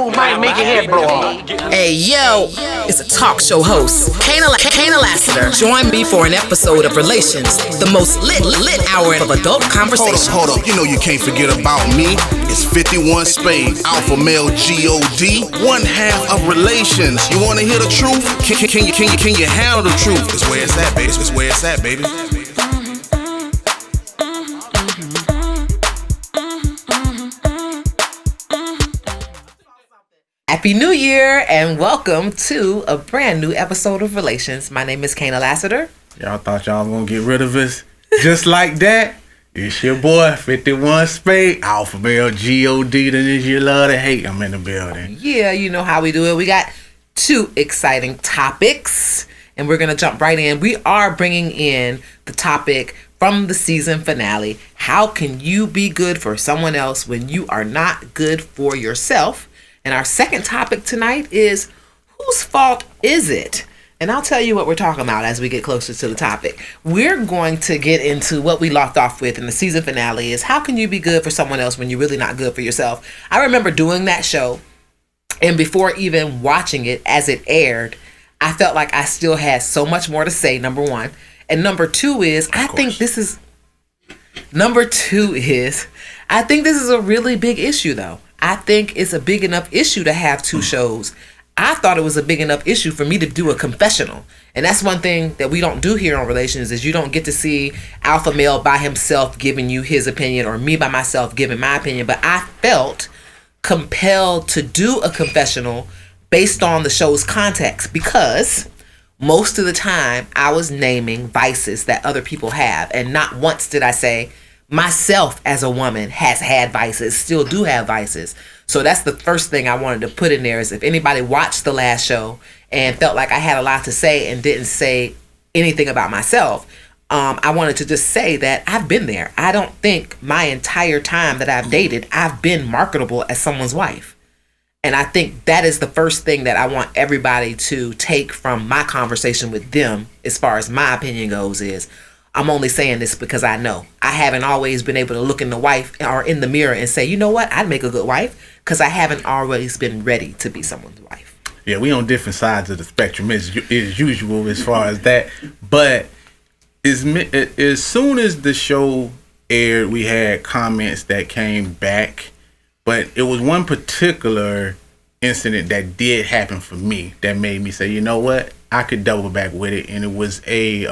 move might make your head blow off. Hey, yo, it's a talk show host, Kana Lassiter. Join me for an episode of Relations, the most lit hour of adult conversation. Hold up, you know you can't forget about me. It's 51 Spade, Alpha Male G.O.D., one half of Relations. You wanna hear the truth? Can you handle the truth? It's where it's at, baby. It's where it's at, baby. Happy New Year and welcome to a brand new episode of Relations. My name is Kana Lassiter. Y'all thought y'all was gonna get rid of us just like that? It's your boy, 51 Spade, Alpha Male G.O.D. That is you love to hate. I'm in the building. Yeah, you know how we do it. We got two exciting topics and we're gonna jump right in. We are bringing in the topic from the season finale. How can you be good for someone else when you are not good for yourself? And our second topic tonight is, whose fault is it? And I'll tell you what we're talking about as we get closer to the topic. We're going to get into what we left off with in the season finale is, how can you be good for someone else when you're really not good for yourself? I remember doing that show, and before even watching it as it aired, I felt like I still had so much more to say, number one. And number two is, I think this is a really big issue, though. I think it's a big enough issue to have two shows. I thought it was a big enough issue for me to do a confessional. And that's one thing that we don't do here on Relations is you don't get to see Alpha Male by himself giving you his opinion or me by myself giving my opinion. But I felt compelled to do a confessional based on the show's context because most of the time I was naming vices that other people have. And not once did I say, myself as a woman has had vices, still do have vices. So that's the first thing I wanted to put in there is if anybody watched the last show and felt like I had a lot to say and didn't say anything about myself, I wanted to just say that I've been there. I don't think my entire time that I've dated, I've been marketable as someone's wife. And I think that is the first thing that I want everybody to take from my conversation with them as far as my opinion goes is, I'm only saying this because I know. I haven't always been able to look in the wife or in the mirror and say, you know what, I'd make a good wife because I haven't always been ready to be someone's wife. Yeah, we on different sides of the spectrum as usual as far as that. But as soon as the show aired, we had comments that came back. But it was one particular incident that did happen for me that made me say, you know what, I could double back with it. And it was a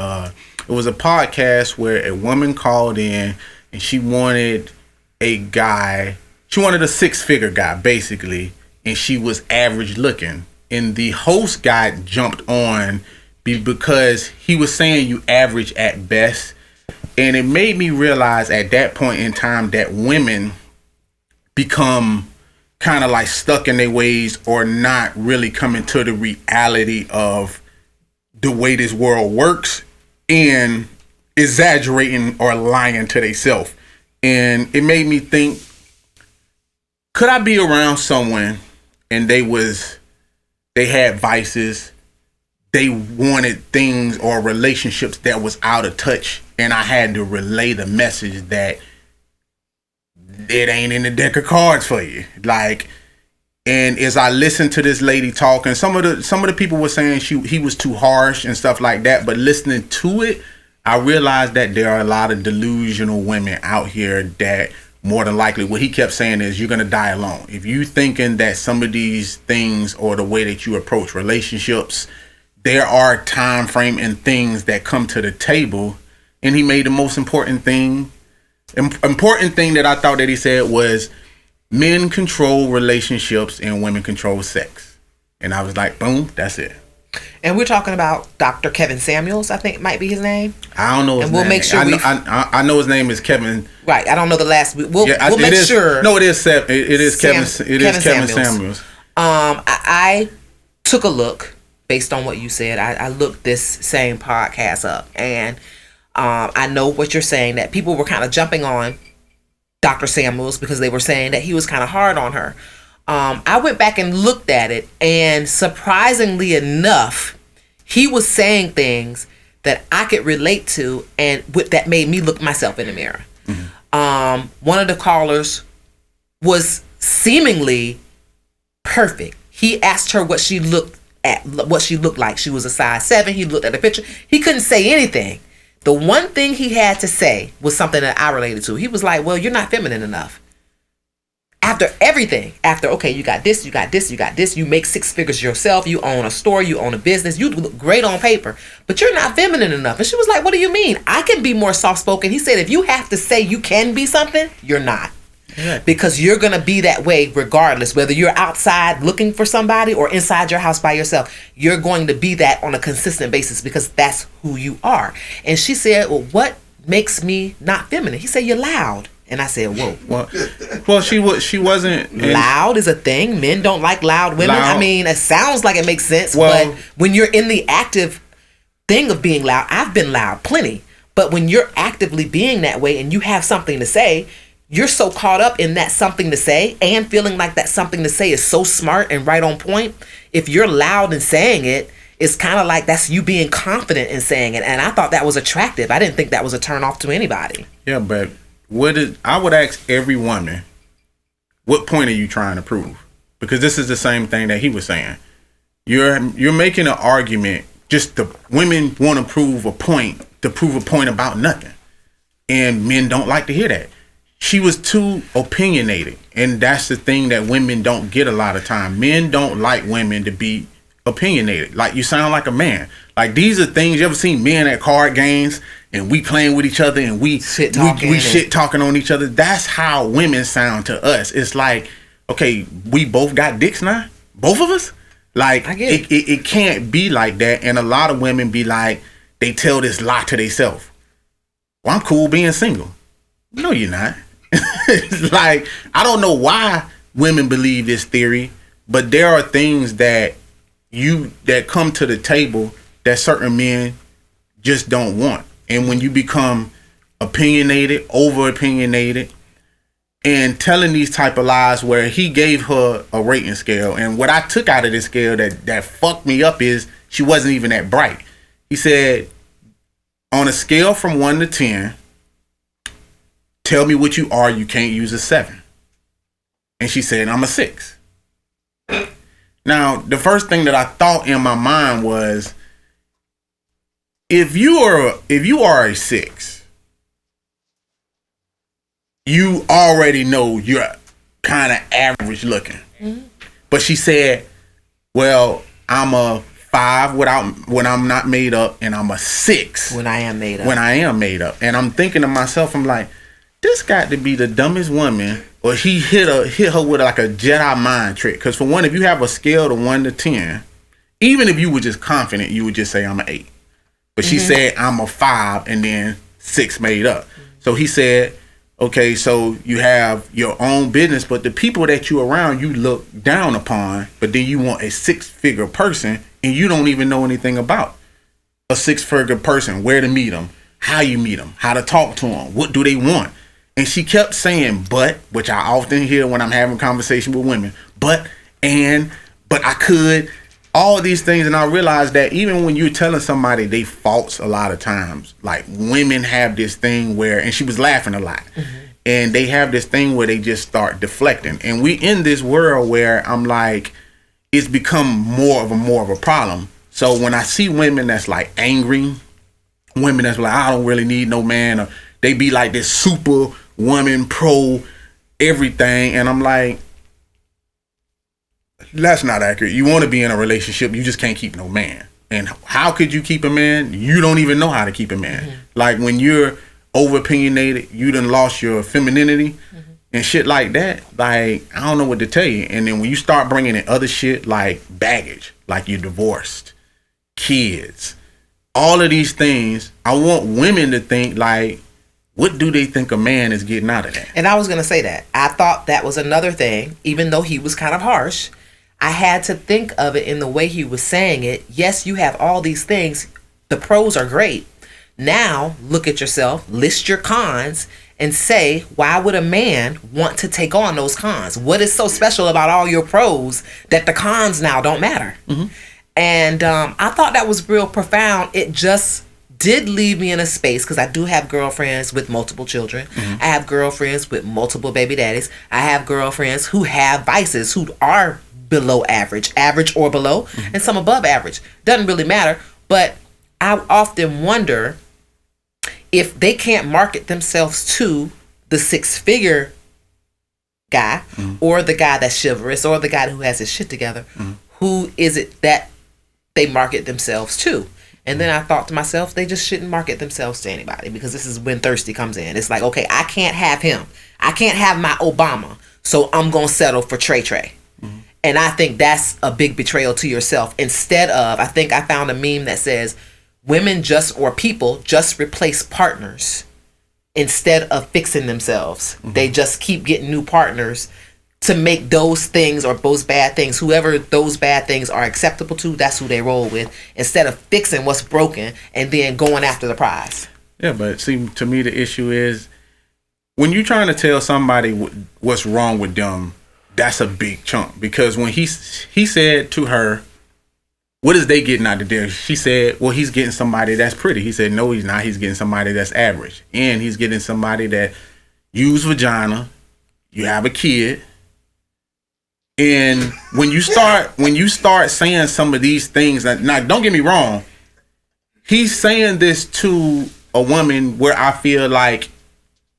podcast where a woman called in and she wanted a six-figure guy, basically, and she was average looking. And the host guy jumped on because he was saying you average at best. And it made me realize at that point in time that women become kind of like stuck in their ways or not really coming to the reality of the way this world works and exaggerating or lying to themselves. And it made me think, could I be around someone and they had vices, they wanted things or relationships that was out of touch, and I had to relay the message that it ain't in the deck of cards for you. Like, and as I listened to this lady talking, some of the people were saying he was too harsh and stuff like that. But listening to it, I realized that there are a lot of delusional women out here that more than likely what he kept saying is you're gonna die alone. If you thinking that some of these things or the way that you approach relationships, there are time frame and things that come to the table. And he made the most important thing that I thought that he said was, men control relationships and women control sex. And I was like, boom, that's it. And we're talking about Dr. Kevin Samuels, I think might be his name. I don't know his name. And we'll make sure I know his name is Kevin. Right, I don't know the last. We'll make sure. No, it is Kevin Samuels. I took a look based on what you said. I looked this same podcast up, and I know what you're saying, that people were kind of jumping on Dr. Samuels because they were saying that he was kind of hard on her. I went back and looked at it, and surprisingly enough, he was saying things that I could relate to and that made me look myself in the mirror. Mm-hmm. One of the callers was seemingly perfect. He asked her what she looked like. She was a size 7. He looked at the picture. He couldn't say anything. The one thing he had to say was something that I related to. He was like, well, you're not feminine enough. After everything, okay, you got this, you got this, you got this, you make 6 figures yourself, you own a store, you own a business, you look great on paper, but you're not feminine enough. And she was like, what do you mean? I can be more soft-spoken. He said, if you have to say you can be something, you're not. Yeah. Because you're going to be that way regardless, whether you're outside looking for somebody or inside your house by yourself. You're going to be that on a consistent basis because that's who you are. And she said, well, what makes me not feminine? He said, you're loud. And I said, whoa. Well, she wasn't. Loud is a thing. Men don't like loud women. I mean, it sounds like it makes sense, but when you're in the active thing of being loud, I've been loud plenty. But when you're actively being that way and you have something to say, you're so caught up in that something to say and feeling like that something to say is so smart and right on point. If you're loud and saying it, it's kind of like that's you being confident in saying it. And I thought that was attractive. I didn't think that was a turn off to anybody. Yeah, but I would ask every woman, what point are you trying to prove? Because this is the same thing that he was saying. You're making an argument. Just the women want to prove a point about nothing, and men don't like to hear that. She was too opinionated, and that's the thing that women don't get a lot of time. Men don't like women to be opinionated. Like, you sound like a man. Like, these are things, you ever seen men at card games and we playing with each other and we shit talking on each other? That's how women sound to us. It's like, okay, we both got dicks now, both of us. Like, it can't be like that. And a lot of women be like, they tell this lie to themselves. Well, I'm cool being single. No, you're not. It's like, I don't know why women believe this theory, but there are things that come to the table that certain men just don't want. And when you become opinionated, over opinionated, and telling these type of lies, where he gave her a rating scale, and what I took out of this scale that fucked me up is she wasn't even that bright. He said, on a scale from 1 to 10, tell me what you are. You can't use a 7. And she said, I'm a 6. Now, the first thing that I thought in my mind was, if you are a 6, you already know you're kind of average looking. Mm-hmm. But she said, well, I'm a 5 when I'm not made up, and I'm a 6 when I am made up. And I'm thinking to myself, I'm like, this got to be the dumbest woman, or he hit her with like a Jedi mind trick. Because for one, if you have a scale to 1 to 10, even if you were just confident, you would just say I'm an 8. But she said I'm a 5 and then 6 made up. So he said, okay, so you have your own business, but the people that you around, you look down upon, but then you want a 6-figure person and you don't even know anything about a 6-figure person, where to meet them, how you meet them, how to talk to them, what do they want. And she kept saying, but, which I often hear when I'm having conversation with women, but I could, all these things. And I realized that even when you're telling somebody they false, a lot of times, like, women have this thing where, and she was laughing a lot, and they have this thing where they just start deflecting. And we in this world where I'm like, it's become more of a problem. So when I see women that's like angry, women that's like, I don't really need no man, or they be like this super woman pro everything, and I'm like, that's not accurate. You want to be in a relationship, you just can't keep no man. And how could you keep a man? You don't even know how to keep a man. Like, when you're over opinionated, you done lost your femininity and shit like that. Like, I don't know what to tell you. And then when you start bringing in other shit like baggage, like you're divorced, kids, all of these things, I want women to think like, what do they think a man is getting out of that? And I was going to say that. I thought that was another thing, even though he was kind of harsh. I had to think of it in the way he was saying it. Yes, you have all these things. The pros are great. Now, look at yourself, list your cons, and say, why would a man want to take on those cons? What is so special about all your pros that the cons now don't matter? And I thought that was real profound. It just did leave me in a space, because I do have girlfriends with multiple children. I have girlfriends with multiple baby daddies. I have girlfriends who have vices, who are below average or below, and some above average. Doesn't really matter. But I often wonder if they can't market themselves to the 6-figure guy, or the guy that's chivalrous, or the guy who has his shit together, who is it that they market themselves to? And then I thought to myself, they just shouldn't market themselves to anybody, because this is when thirsty comes in. It's like, okay, I can't have him. I can't have my Obama, so I'm going to settle for Trey. And I think that's a big betrayal to yourself. Instead of, I think I found a meme that says, women or people just replace partners instead of fixing themselves. They just keep getting new partners to make those things, or those bad things, whoever those bad things are acceptable to, that's who they roll with, instead of fixing what's broken and then going after the prize. Yeah, but see, to me, the issue is when you're trying to tell somebody what's wrong with them, that's a big chunk. Because when he said to her, what is they getting out of there? She said, well, he's getting somebody that's pretty. He said, no, he's not. He's getting somebody that's average. And he's getting somebody that use vagina. You have a kid. And when you start saying some of these things, now don't get me wrong, he's saying this to a woman where I feel like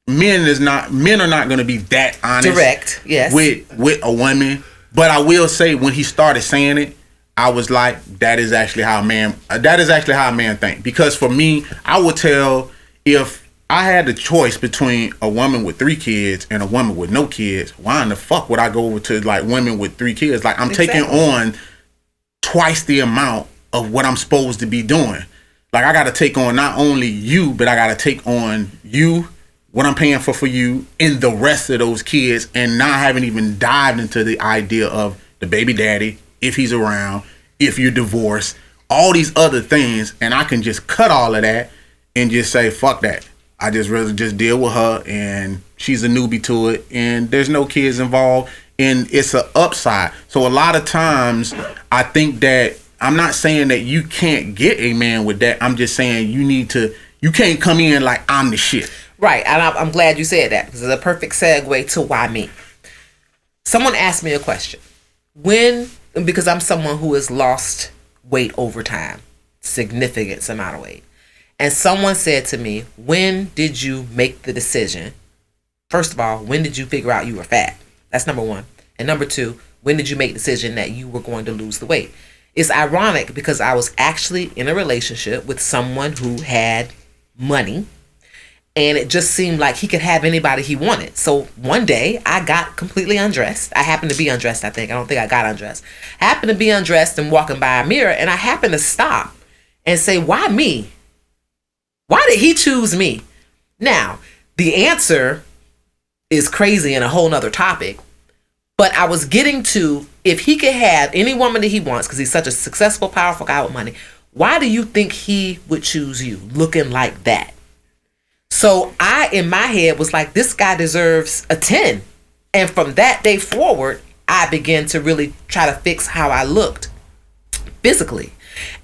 men are not going to be that honest, direct, yes, with a woman. But I will say, when he started saying it, I was like, that is actually how a man think. Because for me, I would tell, if I had the choice between a woman with 3 kids and a woman with no kids, why in the fuck would I go over to like women with 3 kids? Like, I'm taking on twice the amount of what I'm supposed to be doing. Like, I got to take on not only you, but I got to take on you, what I'm paying for you, and the rest of those kids, and not having even dived into the idea of the baby daddy, if he's around, if you're divorced, all these other things. And I can just cut all of that and just say, fuck that. I just rather just deal with her, and she's a newbie to it, and there's no kids involved, and it's an upside. So a lot of times, I think that, I'm not saying that you can't get a man with that. I'm just saying you can't come in like I'm the shit. Right, and I'm glad you said that, because it's a perfect segue to why me. Someone asked me a question. Because I'm someone who has lost weight over time, significant amount of weight. And someone said to me, when did you make the decision? First of all, when did you figure out you were fat? That's number one. And number two, when did you make the decision that you were going to lose the weight? It's ironic, because I was actually in a relationship with someone who had money, and it just seemed like he could have anybody he wanted. So one day I got completely undressed. I happened to be undressed, I think. I don't think I got undressed. I happened to be undressed and walking by a mirror, and I happened to stop and say, why me? Why did he choose me? Now, the answer is crazy and a whole nother topic. But I was getting to, if he could have any woman that he wants, because he's such a successful, powerful guy with money, why do you think he would choose you looking like that? So I, in my head, was like, this guy deserves a 10. And from that day forward, I began to really try to fix how I looked physically.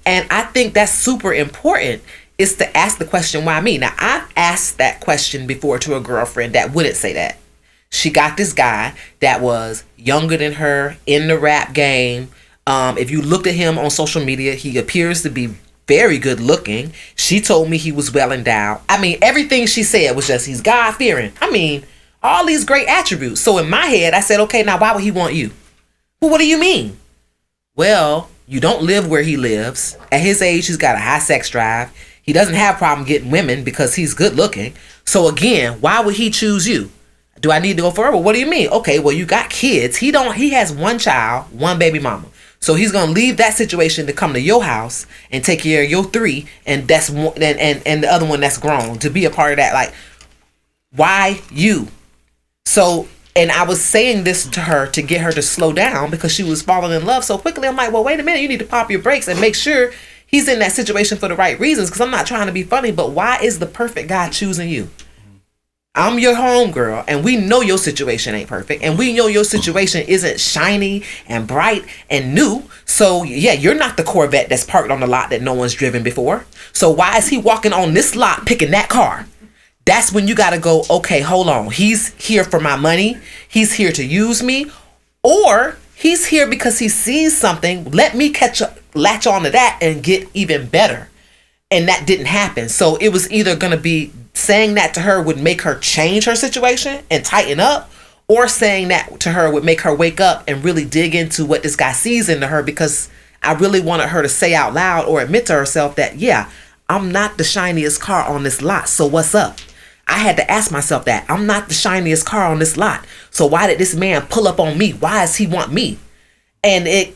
And I think that's super important, is to ask the question, why me? Now, I've asked that question before to a girlfriend that wouldn't say that. She got this guy that was younger than her, in the rap game. If you looked at him on social media, he appears to be very good looking. She told me he was well endowed. I mean, everything she said was just, he's God fearing. I mean, all these great attributes. So in my head, I said, okay, now why would he want you? Well, what do you mean? Well, you don't live where he lives. At his age, he's got a high sex drive. He doesn't have a problem getting women because he's good looking. So again, why would he choose you? Do I need to go further? Well, what do you mean? Okay, well, you got kids. He has one child, one baby mama. So he's gonna leave that situation to come to your house and take care of your 3, and that's one, and the other one that's grown, to be a part of that. Like, why you? So, and I was saying this to her to get her to slow down, because she was falling in love so quickly. I'm like, well, wait a minute, you need to pop your brakes and make sure he's in that situation for the right reasons, because I'm not trying to be funny, but why is the perfect guy choosing you? I'm your homegirl, and we know your situation ain't perfect, and we know your situation isn't shiny and bright and new. So yeah, you're not the Corvette that's parked on the lot that no one's driven before. So why is he walking on this lot picking that car? That's when you got to go, okay, hold on. He's here for my money. He's here to use me, or He's here because he sees something. Let me latch on to that and get even better. And that didn't happen. So it was either going to be saying that to her would make her change her situation and tighten up, or saying that to her would make her wake up and really dig into what this guy sees into her, because I really wanted her to say out loud or admit to herself that, yeah, I'm not the shiniest car on this lot. So what's up? I had to ask myself that. I'm not the shiniest car on this lot. So why did this man pull up on me? Why does he want me? And it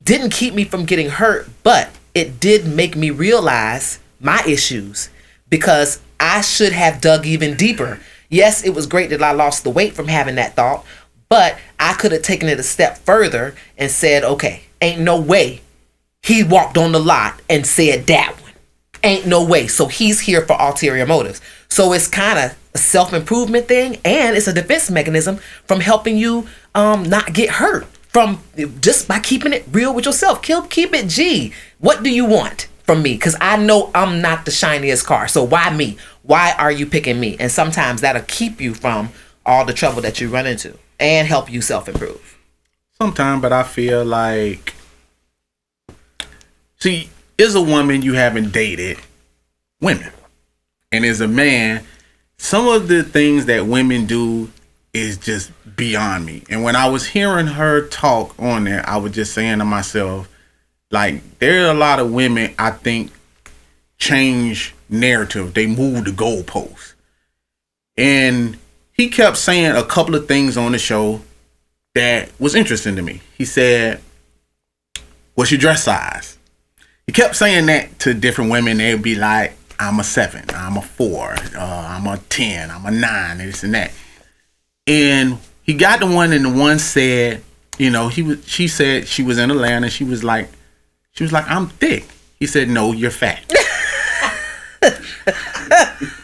didn't keep me from getting hurt, but it did make me realize my issues, because I should have dug even deeper. Yes, it was great that I lost the weight from having that thought, but I could have taken it a step further and said, okay, ain't no way he walked on the lot and said that one. Ain't no way. So he's here for ulterior motives. So it's kind of a self-improvement thing, and it's a defense mechanism from helping you not get hurt from just by keeping it real with yourself. Keep it G. What do you want from me? Because I know I'm not the shiniest car. So why me? Why are you picking me? And sometimes that'll keep you from all the trouble that you run into and help you self-improve. Sometimes, but I feel like, see, as a woman, you haven't dated women. And as a man, some of the things that women do is just beyond me. And when I was hearing her talk on there, I was just saying to myself, like, there are a lot of women, I think, change narrative. They move the goalposts. And he kept saying a couple of things on the show that was interesting to me. He said, what's your dress size? He kept saying that to different women. They'd be like, I'm a 7, I'm a 4, I'm a 10, I'm a 9, this and that. And he got the one, and the one said, you know, she said she was in Atlanta. She was like, I'm thick. He said, no, you're fat.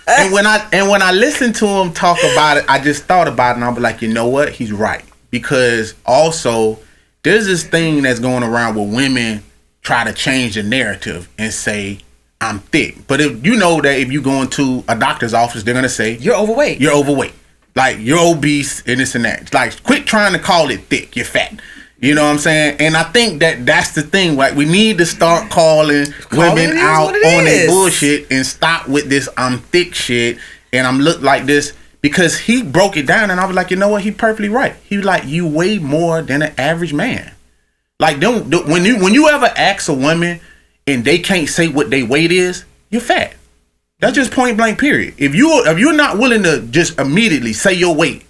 and when I listened to him talk about it, I just thought about it, and I was like, you know what? He's right. Because also there's this thing that's going around where women try to change the narrative and say, I'm thick. But if you know that if you go into a doctor's office, they're gonna say you're overweight. You're overweight. Like, you're obese and this and that. It's like, quit trying to call it thick. You're fat. You know what I'm saying? And I think that that's the thing. Like, we need to start calling women out on their bullshit and stop with this I'm thick shit and I'm look like this. Because he broke it down, and I was like, you know what? He's perfectly right. He was like, you weigh more than an average man. Like, when you ever ask a woman and they can't say what their weight is, you're fat. That's just point blank period. If you're not willing to just immediately say your weight,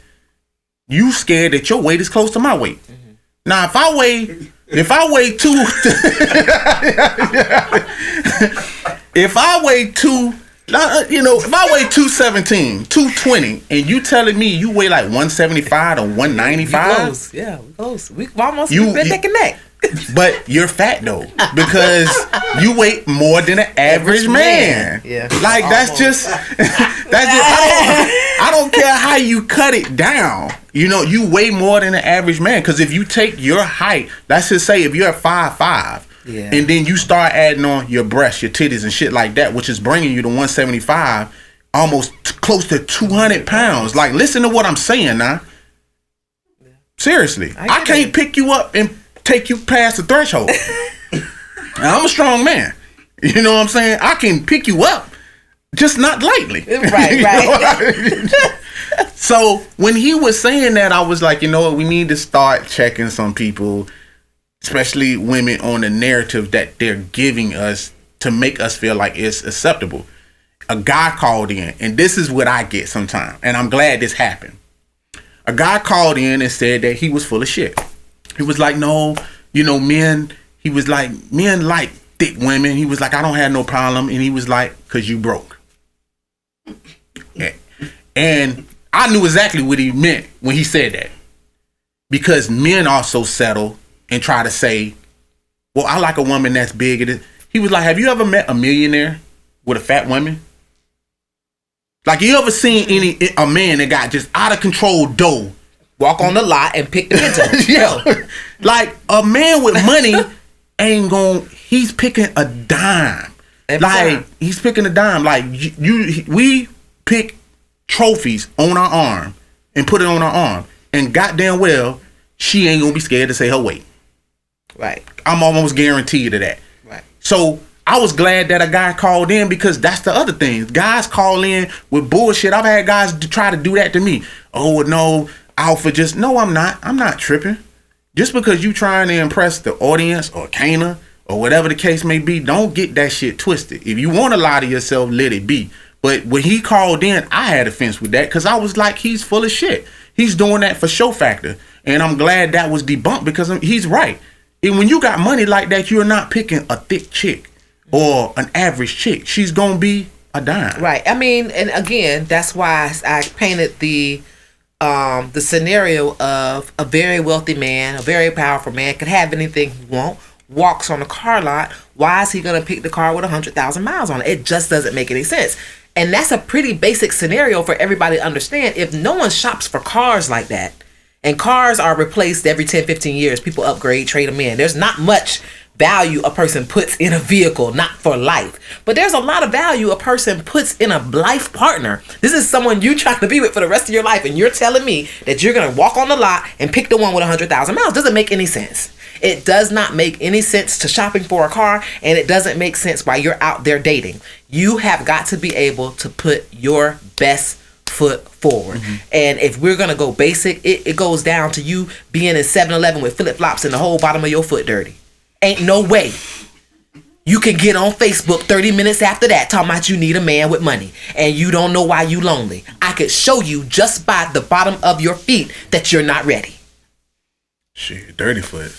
you scared that your weight is close to my weight. Mm-hmm. Now, if I weigh if I weigh 217, 220, and you telling me you weigh like 175 or 195, we close. We almost been neck and neck. But you're fat though, because you weigh more than an average man. Yeah, like that's just I don't care how you cut it down. You know, you weigh more than an average man. Because if you take your height, let's just say if you're at 5'5", yeah, and then you start adding on your breasts, your titties, and shit like that, which is bringing you to 175, almost close to 200 pounds. Like, listen to what I'm saying now. Seriously, I can't pick you up and take you past the threshold. I'm a strong man. You know what I'm saying? I can pick you up, just not lightly. Right. So when he was saying that, I was like, you know what? We need to start checking some people, especially women, on the narrative that they're giving us to make us feel like it's acceptable. A guy called in, and this is what I get sometimes, and I'm glad this happened. A guy called in and said that he was full of shit. He was like, no, you know, men like thick women. He was like, I don't have no problem. And he was like, because you broke. Yeah. And I knew exactly what he meant when he said that. Because men also settle and try to say, well, I like a woman that's big. He was like, have you ever met a millionaire with a fat woman? Like, you ever seen a man that got just out of control dough walk on the lot and pick the Pinto? Yeah. Like, a man with money he's picking a dime. He's picking a dime. Like, we pick trophies on our arm and put it on our arm. And goddamn well, she ain't gonna be scared to say her weight. Right. I'm almost guaranteed of that. Right. So I was glad that a guy called in, because that's the other thing. Guys call in with bullshit. I've had guys try to do that to me. Oh no, Alpha just no. I'm not tripping. Just because you trying to impress the audience or Kana or whatever the case may be, don't get that shit twisted. If you want to lie to yourself, let it be. But when he called in, I had offense with that, because I was like, he's full of shit. He's doing that for show factor. And I'm glad that was debunked, because he's right. And when you got money like that, you're not picking a thick chick or an average chick. She's going to be a dime. Right. I mean, and again, that's why I painted the scenario of a very wealthy man, a very powerful man, could have anything he wants, walks on a car lot. Why is he going to pick the car with 100,000 miles on it? It just doesn't make any sense. And that's a pretty basic scenario for everybody to understand. If no one shops for cars like that, and cars are replaced every 10, 15 years, people upgrade, trade them in. There's not much value a person puts in a vehicle, not for life. But there's a lot of value a person puts in a life partner. This is someone you're trying to be with for the rest of your life, and you're telling me that you're going to walk on the lot and pick the one with 100,000 miles. Doesn't make any sense. It does not make any sense to shopping for a car, and it doesn't make sense while you're out there dating. You have got to be able to put your best foot forward. Mm-hmm. And if we're going to go basic, it goes down to you being in 7-Eleven with flip-flops and the whole bottom of your foot dirty. Ain't no way you can get on Facebook 30 minutes after that talking about you need a man with money and you don't know why you lonely. I could show you just by the bottom of your feet that you're not ready. Shit, dirty foot.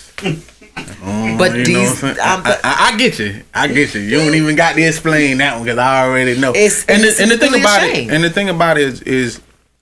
But these, I get you. You don't even got to explain that one, because I already know. And the thing about it is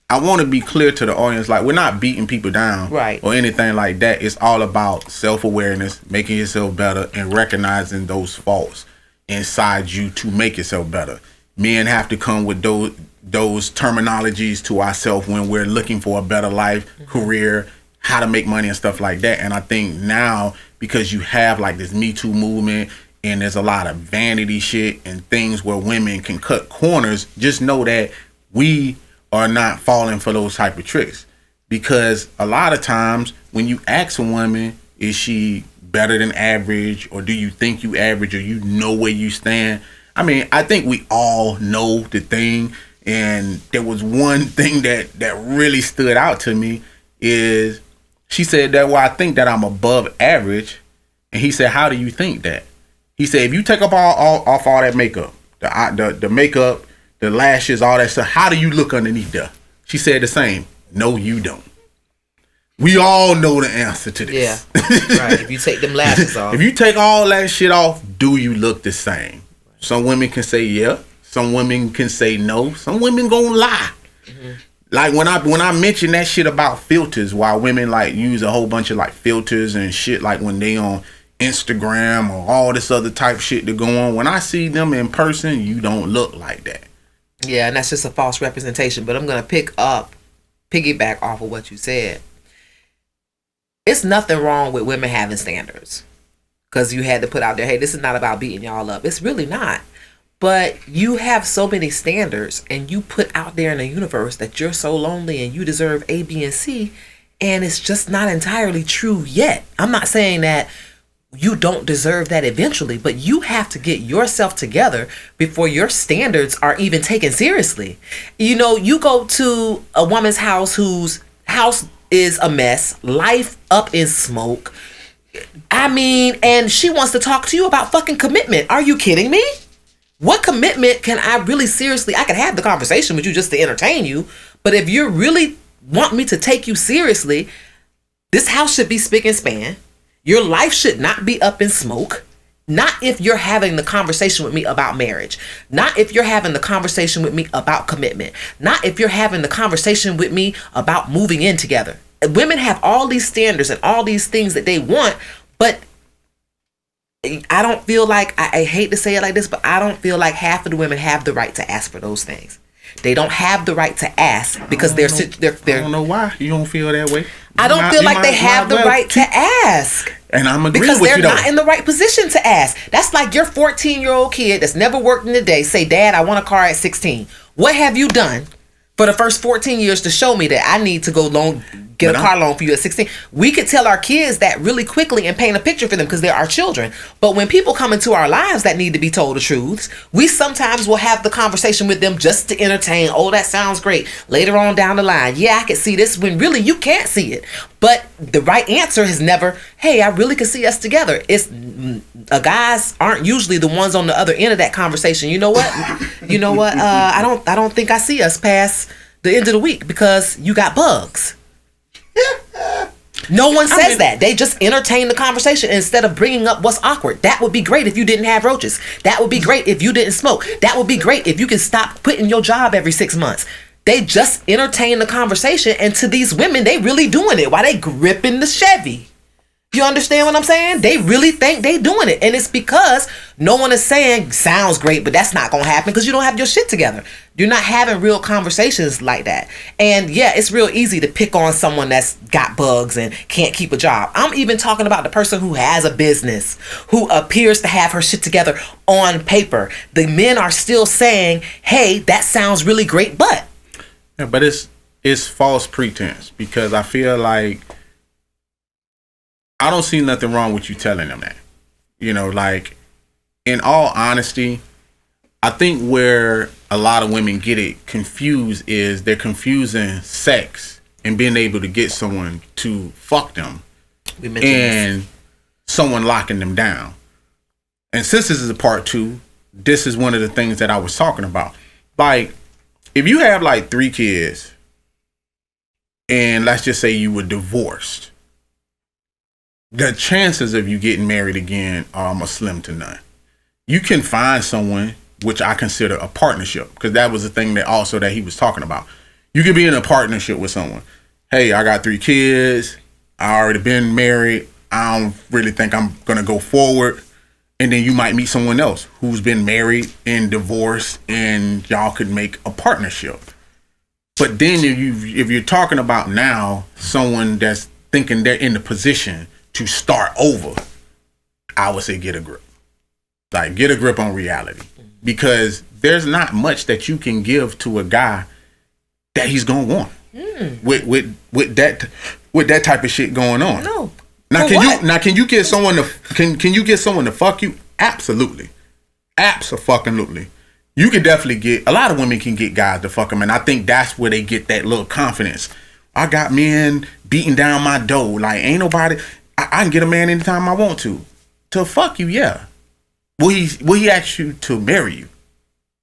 I want to be clear to the audience. Like, we're not beating people down, right, or anything like that. It's all about self-awareness, making yourself better, and recognizing those faults inside you to make yourself better. Men have to come with those terminologies to ourselves when we're looking for a better life, career, how to make money and stuff like that. And I think now, because you have like this Me Too movement, and there's a lot of vanity shit and things where women can cut corners, just know that we are not falling for those type of tricks. Because a lot of times when you ask a woman, is she better than average, or do you think you average, or you know where you stand? I mean, I think we all know the thing. And there was one thing that really stood out to me is she said that, well, I think that I'm above average. And he said, how do you think that? He said, if you take up off all that makeup, the makeup, the lashes, all that stuff, how do you look underneath there? She said the same. No, you don't. We all know the answer to this. Yeah, right. If you take them lashes off. If you take all that shit off, do you look the same? Some women can say yeah. Some women can say no. Some women gonna lie. Mm-hmm. Like when I mention that shit about filters, while women like use a whole bunch of like filters and shit, like when they on Instagram or all this other type shit to go on, when I see them in person, you don't look like that. Yeah, and that's just a false representation. But I'm gonna piggyback off of what you said. It's nothing wrong with women having standards, because you had to put out there, hey, this is not about beating y'all up. It's really not. But you have so many standards, and you put out there in the universe that you're so lonely and you deserve A, B, and C, and it's just not entirely true yet. I'm not saying that you don't deserve that eventually, but you have to get yourself together before your standards are even taken seriously. You know, you go to a woman's house whose house is a mess, life up in smoke. I mean, and she wants to talk to you about fucking commitment. Are you kidding me? What commitment can I really seriously? I can have the conversation with you just to entertain you, but if you really want me to take you seriously, this house should be spick and span. Your life should not be up in smoke. Not if you're having the conversation with me about marriage. Not if you're having the conversation with me about commitment. Not if you're having the conversation with me about moving in together. Women have all these standards and all these things that they want, but I don't feel like, I hate to say it like this, but I don't feel like half of the women have the right to ask for those things. They don't have the right to ask because they're I don't know why you don't feel that way. I don't feel like they have the right to ask. And I'm agreeing because with you, they're not in the right position to ask. That's like your 14-year-old kid that's never worked in the day say, Dad, I want a car at 16. What have you done for the first 14 years to show me that I need to go get a car loan for you at 16. We could tell our kids that really quickly and paint a picture for them because they're our children. But when people come into our lives that need to be told the truths, we sometimes will have the conversation with them just to entertain. Oh, that sounds great. Later on down the line, yeah, I can see this, when really you can't see it. But the right answer is never, hey, I really could see us together. It's guys aren't usually the ones on the other end of that conversation. You know what? I don't think I see us past the end of the week because you got bugs. No one says that. They just entertain the conversation instead of bringing up what's awkward. That would be great if you didn't have roaches. That would be great if you didn't smoke. That would be great if you can stop quitting your job every 6 months. They just entertain the conversation, and to these women, they really doing it while they gripping the Chevy. You understand what I'm saying? They really think they doing it, and it's because no one is saying, sounds great, but that's not gonna happen because you don't have your shit together. You're not having real conversations like that. And yeah, it's real easy to pick on someone that's got bugs and can't keep a job. I'm even talking about the person who has a business, who appears to have her shit together on paper. The men are still saying, hey, that sounds really great, but. Yeah, but it's false pretense, because I feel like I don't see nothing wrong with you telling them that. Like, in all honesty, I think where a lot of women get it confused is they're confusing sex and being able to get someone to fuck them and someone locking them down. And since this is a part 2, this is one of the things that I was talking about. Like, if you have like 3 kids and let's just say you were divorced, the chances of you getting married again are almost slim to none. You can find someone, which I consider a partnership, because that was the thing that he was talking about. You could be in a partnership with someone. Hey, I got 3 kids. I already been married. I don't really think I'm going to go forward. And then you might meet someone else who's been married and divorced, and y'all could make a partnership. But then if you're talking about now someone that's thinking they're in the position to start over, I would say get a grip. Like, get a grip on reality, because there's not much that you can give to a guy that he's gonna want with that type of shit going on. No. Now can you get someone to fuck you? Absolutely. Abso-fucking-lutely. You can definitely get, a lot of women can get guys to fuck them, and I think that's where they get that little confidence. I got men beating down my door. Like, ain't nobody, I can get a man anytime I want to. To fuck you, yeah. Will he ask you to marry you?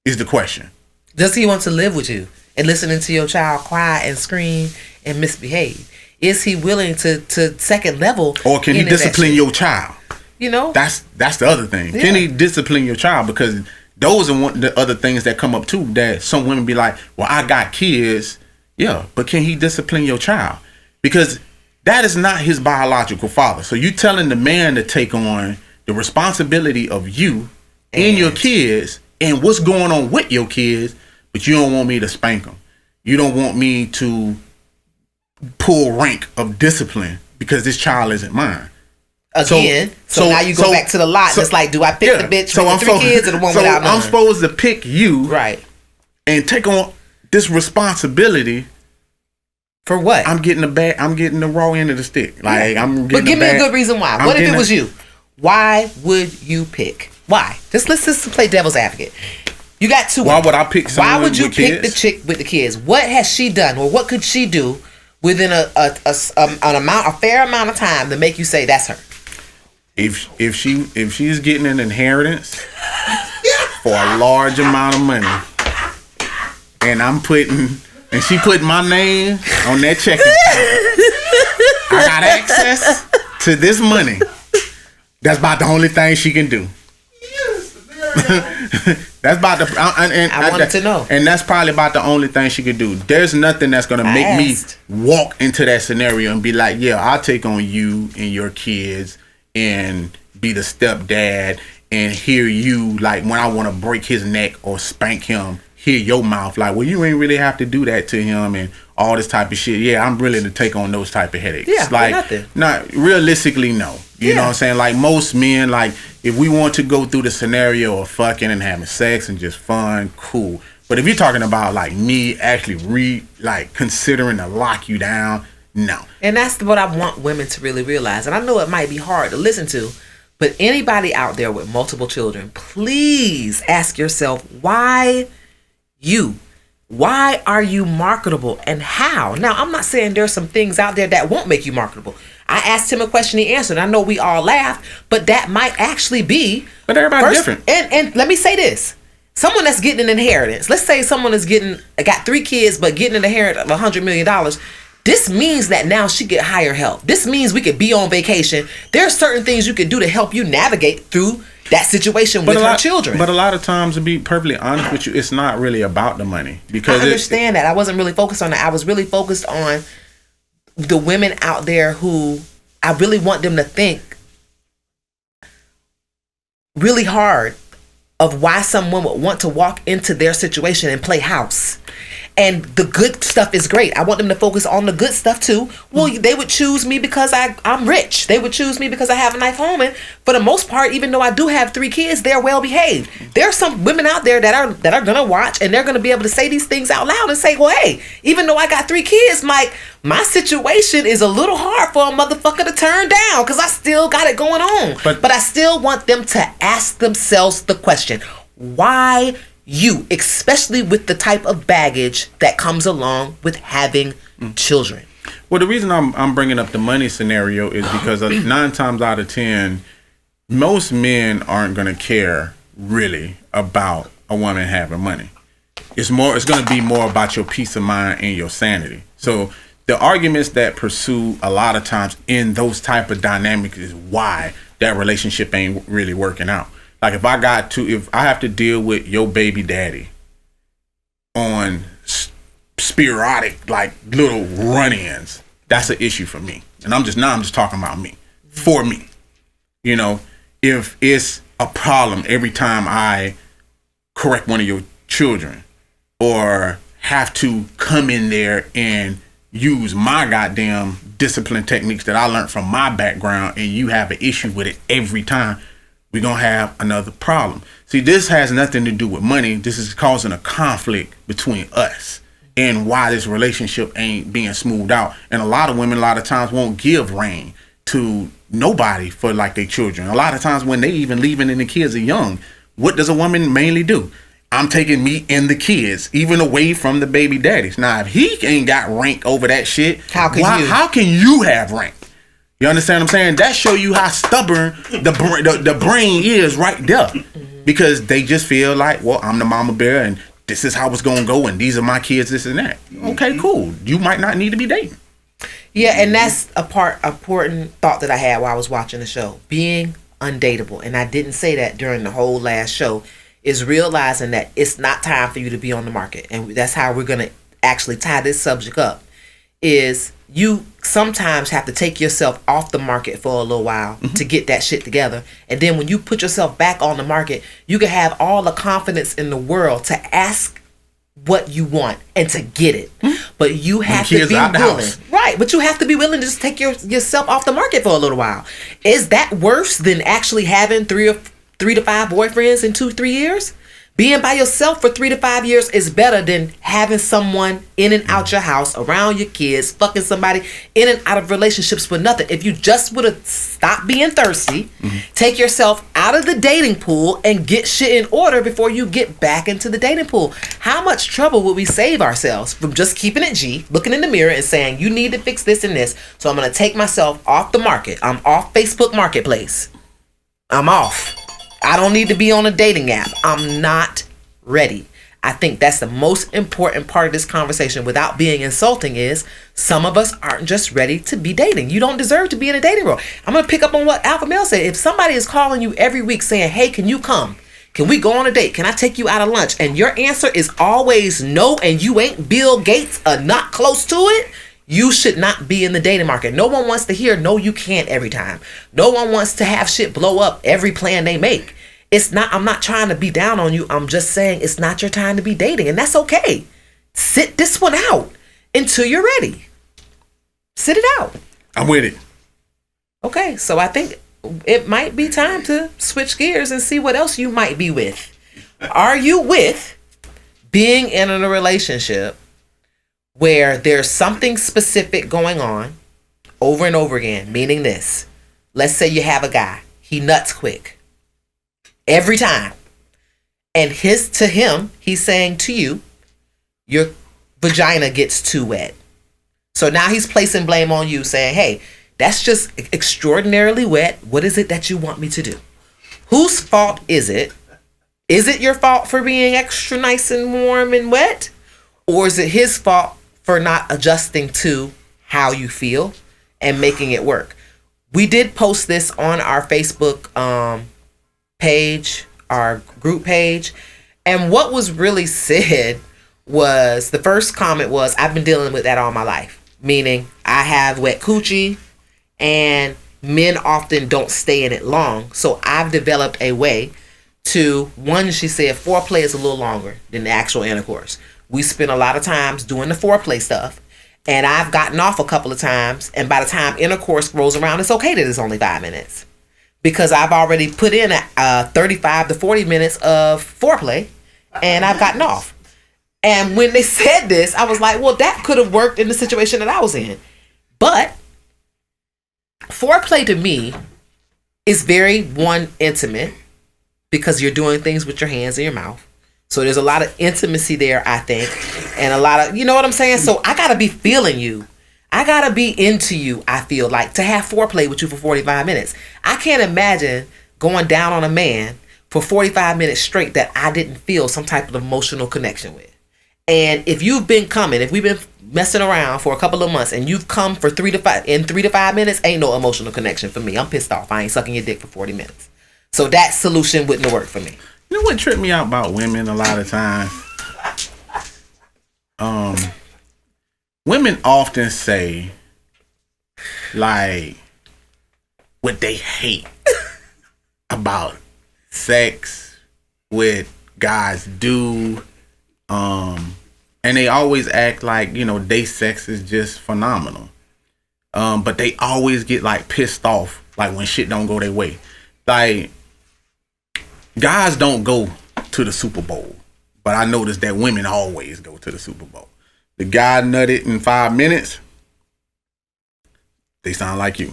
Is the question. Does he want to live with you and listening to your child cry and scream and misbehave? Is he willing to second level? Or can he discipline your child? That's the other thing. Yeah. Can he discipline your child? Because those are one of the other things that come up too, that some women be like, well, I got kids. Yeah, but can he discipline your child? Because that is not his biological father. So you telling the man to take on the responsibility of you and your kids and what's going on with your kids, but you don't want me to spank them. You don't want me to pull rank of discipline because this child isn't mine. Again, so now you go back to the lot. It's like, do I pick the bitch with the 3 kids or the one without none? I'm supposed to pick you, right, and take on this responsibility. For what? I'm getting the raw end of the stick. Like, I'm getting. But give me a good reason why. What if it was you? Why would you pick? Why? Let's play devil's advocate. You got 2. Why would I pick someone? Why would you with pick kids? the chick with the kids? What has she done, or what could she do within a fair amount of time to make you say that's her? If she's getting an inheritance for a large amount of money, and she putting my name on that checking account, I got access to this money. That's about the only thing she can do. That's about the. I wanted to know, and that's probably about the only thing she could do. There's nothing that's gonna make me walk into that scenario and be like, "Yeah, I'll take on you and your kids and be the stepdad and hear you like when I want to break his neck or spank him, hear your mouth like, well, you ain't really have to do that to him and all this type of shit." Yeah, I'm willing to take on those type of headaches. Yeah, like nothing. Not realistically, no. You know what I'm saying? Like most men, like if we want to go through the scenario of fucking and having sex and just fun, cool. But if you're talking about like me actually considering to lock you down, No. And that's what I want women to really realize. And I know it might be hard to listen to, but anybody out there with multiple children, please ask yourself, why you? Why are you marketable and how? Now, I'm not saying there's some things out there that won't make you marketable. I asked him a question, he answered. I know we all laughed, but that might actually be. But everybody's different. And let me say this. Someone that's getting an inheritance. Let's say someone is got 3 kids, but getting an inheritance of $100 million. This means that now she get higher help. This means we could be on vacation. There are certain things you could do to help you navigate through that situation with her children. But a lot of times, to be perfectly honest with you, it's not really about the money. Because I understand that. I wasn't really focused on that. I was really focused on the women out there who I really want them to think really hard of why someone would want to walk into their situation and play house. And the good stuff is great. I want them to focus on the good stuff too. Well, they would choose me because I'm rich. They would choose me because I have a nice home. And for the most part, even though I do have 3 kids, they're well behaved. There are some women out there that are gonna watch, and they're gonna be able to say these things out loud and say, well, hey, even though I got 3 kids, Mike, my situation is a little hard for a motherfucker to turn down because I still got it going on. But I still want them to ask themselves the question, why you, especially with the type of baggage that comes along with having children? Well, the reason I'm bringing up the money scenario is because 9 times out of 10, most men aren't going to care really about a woman having money. It's going to be more about your peace of mind and your sanity. So the arguments that pursue a lot of times in those type of dynamics is why that relationship ain't really working out. Like if I have to deal with your baby daddy on sporadic, like little run-ins, that's an issue for me. And I'm just talking about me. For me. You know, if it's a problem every time I correct one of your children or have to come in there and use my goddamn discipline techniques that I learned from my background, and you have an issue with it every time, we're going to have another problem. See, this has nothing to do with money. This is causing a conflict between us and why this relationship ain't being smoothed out. And a lot of women, a lot of times, won't give reign to nobody for like their children. A lot of times when they even leaving and the kids are young, what does a woman mainly do? I'm taking me and the kids, even away from the baby daddies. Now, if he ain't got rank over that shit, how can you have rank? You understand what I'm saying? That show you how stubborn the brain is right there. Because they just feel like, well, I'm the mama bear and this is how it's going to go and these are my kids, this and that. Okay, cool. You might not need to be dating. Yeah, and that's a important thought that I had while I was watching the show. Being undateable. And I didn't say that during the whole last show. Is realizing that it's not time for you to be on the market. And that's how we're going to actually tie this subject up. Is you sometimes have to take yourself off the market for a little while to get that shit together. And then when you put yourself back on the market, you can have all the confidence in the world to ask what you want and to get it. But you have to be willing. Right. But you have to be willing to just take yourself off the market for a little while. Is that worse than actually having 3 to 5 boyfriends in 2-3 years? Being by yourself for 3 to 5 years is better than having someone in and out your house, around your kids, fucking somebody, in and out of relationships for nothing. If you just would have stopped being thirsty, take yourself out of the dating pool and get shit in order before you get back into the dating pool. How much trouble would we save ourselves from just keeping it G, looking in the mirror and saying, you need to fix this and this, so I'm going to take myself off the market. I'm off Facebook Marketplace. I'm off. I don't need to be on a dating app. I'm not ready. I think that's the most important part of this conversation, without being insulting, is some of us aren't just ready to be dating. You don't deserve to be in a dating role. I'm going to pick up on what Alpha Male said. If somebody is calling you every week saying, hey, can you come? Can we go on a date? Can I take you out of lunch? And your answer is always no, and you ain't Bill Gates or not close to it, you should not be in the dating market. No one wants to hear no, you can't every time. No one wants to have shit blow up every plan they make. I'm not trying to be down on you. I'm just saying it's not your time to be dating, and that's okay. Sit this one out until you're ready. Sit it out. I'm with it. Okay, so I think it might be time to switch gears and see what else you might be with. Are you with being in a relationship where there's something specific going on over and over again, meaning this. Let's say you have a guy, he nuts quick every time. And to him, he's saying to you, your vagina gets too wet. So now he's placing blame on you, saying, hey, that's just extraordinarily wet. What is it that you want me to do? Whose fault is it? Is it your fault for being extra nice and warm and wet? Or is it his fault for not adjusting to how you feel and making it work? We did post this on our Facebook page, our group page. And what was really said was, the first comment was, I've been dealing with that all my life. Meaning I have wet coochie and men often don't stay in it long. So I've developed a way to, one, she said, foreplay is a little longer than the actual intercourse. We spend a lot of times doing the foreplay stuff, and I've gotten off a couple of times, and by the time intercourse rolls around, it's okay that it's only 5 minutes, because I've already put in 35 to 40 minutes of foreplay, and I've gotten off. And when they said this, I was like, well, that could have worked in the situation that I was in. But foreplay to me is very, intimate, because you're doing things with your hands and your mouth. So there's a lot of intimacy there, I think. And a lot of, you know what I'm saying? So I got to be feeling you. I got to be into you, I feel like, to have foreplay with you for 45 minutes. I can't imagine going down on a man for 45 minutes straight that I didn't feel some type of emotional connection with. And if you've been coming, if we've been messing around for a couple of months and you've come for 3 to 5 minutes, ain't no emotional connection for me. I'm pissed off. I ain't sucking your dick for 40 minutes. So that solution wouldn't have worked for me. You know what tripped me out about women a lot of times? Women often say, like, what they hate about sex, what guys do, and they always act like, you know, their sex is just phenomenal. But they always get, like, pissed off, like, when shit don't go their way. Like, guys don't go to the Super Bowl, but I noticed that women always go to the Super Bowl. The guy nutted in 5 minutes, they sound like you.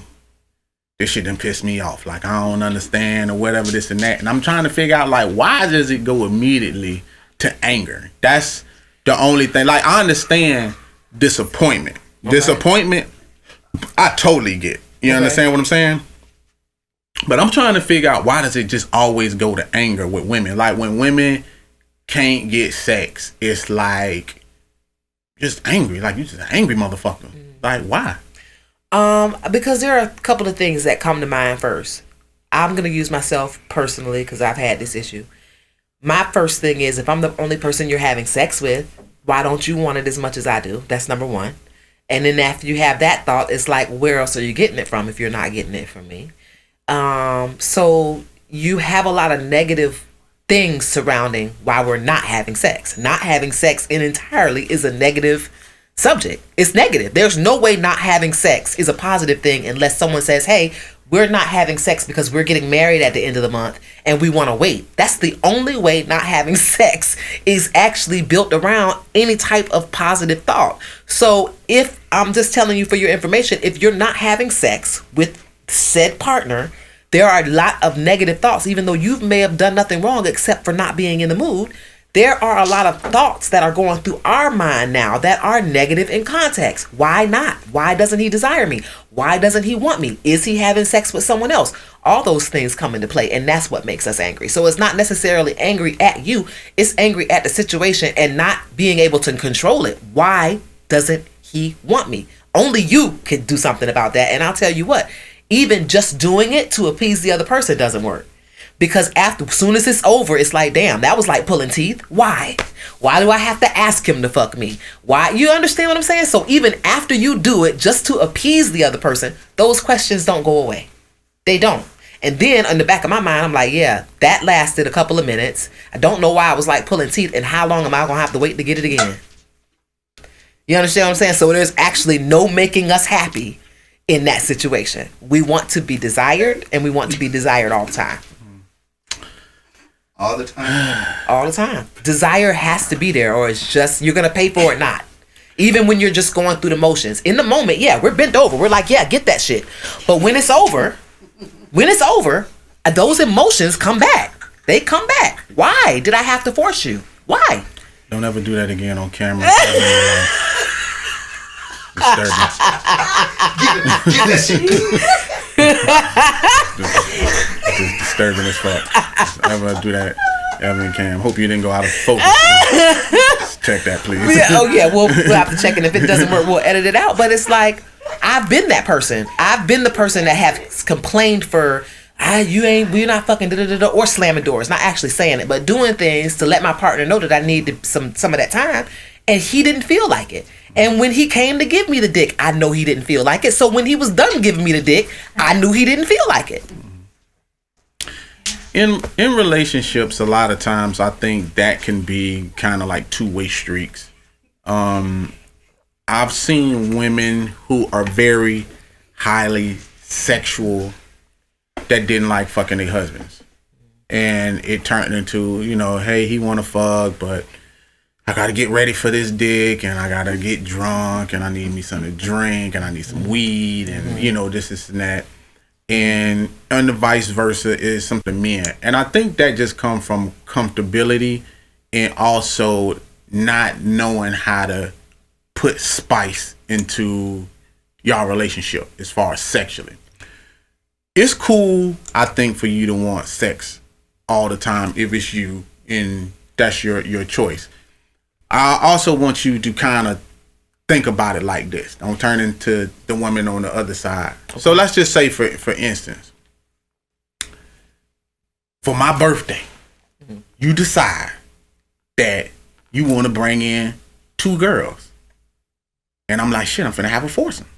This shit done pissed me off. Like, I don't understand or whatever, this and that. And I'm trying to figure out, like, why does it go immediately to anger? That's the only thing. Like, I understand disappointment. Okay. Disappointment, I totally get. You understand what I'm saying? But I'm trying to figure out, why does it just always go to anger with women? Like, when women can't get sex, it's like just angry. Like, you just an angry motherfucker. Like, why? Because there are a couple of things that come to mind first. I'm going to use myself personally because I've had this issue. My first thing is, if I'm the only person you're having sex with, why don't you want it as much as I do? That's number one. And then after you have that thought, it's like, where else are you getting it from if you're not getting it from me? So you have a lot of negative things surrounding why we're not having sex. Not having sex in entirely is a negative subject. It's negative. There's no way not having sex is a positive thing unless someone says, hey, we're not having sex because we're getting married at the end of the month and we want to wait. That's the only way not having sex is actually built around any type of positive thought. So if I'm just telling you for your information, if you're not having sex with said partner, there are a lot of negative thoughts, even though you may have done nothing wrong except for not being in the mood. There are a lot of thoughts that are going through our mind now that are negative in context. Why not? Why doesn't he desire me? Why doesn't he want me? Is he having sex with someone else? All those things come into play, and that's what makes us angry. So it's not necessarily angry at you. It's angry at the situation and not being able to control it. Why doesn't he want me? Only you can do something about that. And I'll tell you what, even just doing it to appease the other person doesn't work. Because as soon as it's over, it's like, damn, that was like pulling teeth. Why? Why do I have to ask him to fuck me? Why? You understand what I'm saying? So even after you do it, just to appease the other person, those questions don't go away. They don't. And then in the back of my mind, I'm like, yeah, that lasted a couple of minutes. I don't know why I was like pulling teeth, and how long am I going to have to wait to get it again? You understand what I'm saying? So there's actually no making us happy in that situation. We want to be desired, and we want to be desired all the time. All the time. All the time. Desire has to be there, or it's just, you're going to pay for it not. Even when you're just going through the motions. In the moment, yeah, we're bent over. We're like, yeah, get that shit. But when it's over, those emotions come back. They come back. Why did I have to force you? Why? Don't ever do that again on camera. Disturbing. Get that shit. It's disturbing as fuck. Don't ever do that ever in cam. Hope you didn't go out of focus. Just check that, please. We'll have to check it. If it doesn't work, we'll edit it out. But it's like, I've been that person. I've been the person that have complained for, we're not fucking or slamming doors. Not actually saying it, but doing things to let my partner know that I need some of that time. And he didn't feel like it. And when he came to give me the dick, I know he didn't feel like it. So when he was done giving me the dick, I knew he didn't feel like it. In relationships, a lot of times I think that can be kind of like two-way streaks. I've seen women who are very highly sexual that didn't like fucking their husbands, and it turned into, hey, he want to fuck, but I gotta get ready for this dick, and I gotta get drunk, and I need me something to drink, and I need some weed, and this and that. And the vice versa is something men. And I think that just comes from comfortability and also not knowing how to put spice into y'all relationship as far as sexually. It's cool, I think, for you to want sex all the time if it's you and that's your choice. I also want you to kind of think about it like this. Don't turn into the woman on the other side. So let's just say, for instance, for my birthday, you decide that you want to bring in 2 girls. And I'm like, shit, I'm finna have a foursome.